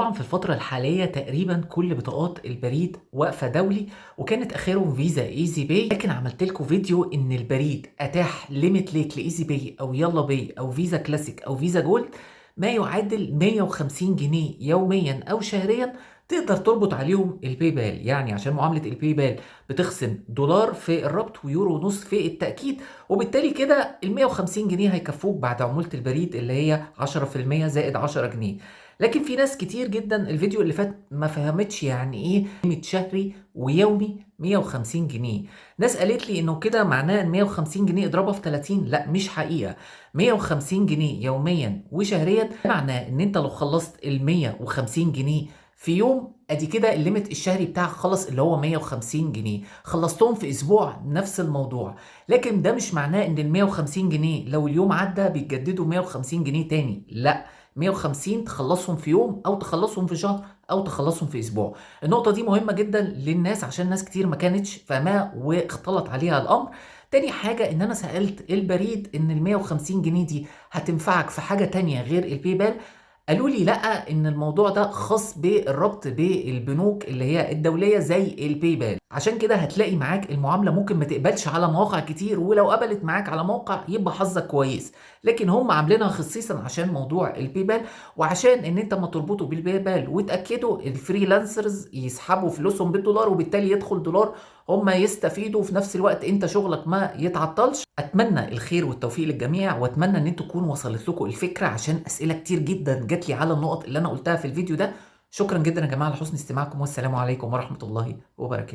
طبعًا في الفترة الحالية تقريبًا كل بطاقات البريد واقفة دولي، وكانت آخرهم فيزا ايزي باي، لكن عملت لكم فيديو إن البريد أتاح limit ليك لإيزي باي أو يالّا باي أو فيزا كلاسيك أو فيزا جولد ما يعادل 150 جنيه يوميًا أو شهريًا تقدر تربط عليهم الPayPal، يعني عشان معاملة الPayPal بتخصم دولار في الربط ويورو ونص في التأكيد، وبالتالي كده ال150 جنيه هيكفوك بعد عمولة البريد اللي هي 10% زائد 10 جنيه. لكن في ناس كتير جدًا الفيديو اللي فات ما فهمتش يعني إيه limit شهري ويومي 150 جنيه، ناس قالت لي إنه كده معناه إن 150 جنيه اضربها في 30 لأ مش حقيقة، 150 جنيه يوميًا وشهريًا معناه إن أنت لو خلّصت ال150 جنيه في يوم أدي كده الlimit الشهري بتاعك خلص اللي هو 150 جنيه، خلصتهم في أسبوع نفس الموضوع، لكن ده مش معناه إن ال150 جنيه لو اليوم عدّى بيتجددوا 150 جنيه تاني، لأ 150 تخلّصهم في يوم أو تخلّصهم في شهر أو تخلّصهم في أسبوع. النقطة دي مهمة جدًا للناس عشان ناس كتير ما كانتش فاهماها واختلط عليها الأمر. تاني حاجة إن أنا سألت البريد إن ال150 جنيه دي هتنفعك في حاجة تانية غير الPayPal، قالوا لي لأ، إن الموضوع ده خاص بالربط بالبنوك اللي هي الدولية زي الPayPal، عشان كده هتلاقي معاك المعاملة ممكن ما تقبلش على مواقع كتير، ولو قبلت معاك على موقع يبقى حظك كويس، لكن هم عاملينها خصيصًا عشان موضوع الPayPal وعشان إن أنت أمّا تربطه بالPayPal وتأكده الfreelancers يسحبوا فلوسهم بالدولار وبالتالي يدخل دولار هم يستفيدوا وفي نفس الوقت أنت شغلك ما يتعطلش. أتمنى الخير والتوفيق للجميع، وأتمنى إن أنتم تكون وصلت لكم الفكرة عشان أسئلة كتير جدًا جات لي على النقط اللي أنا قُلتها في الفيديو ده. شكرًا جدًا يا جماعة لحسن استماعكم والسلام عليكم ورحمة الله وبركاته.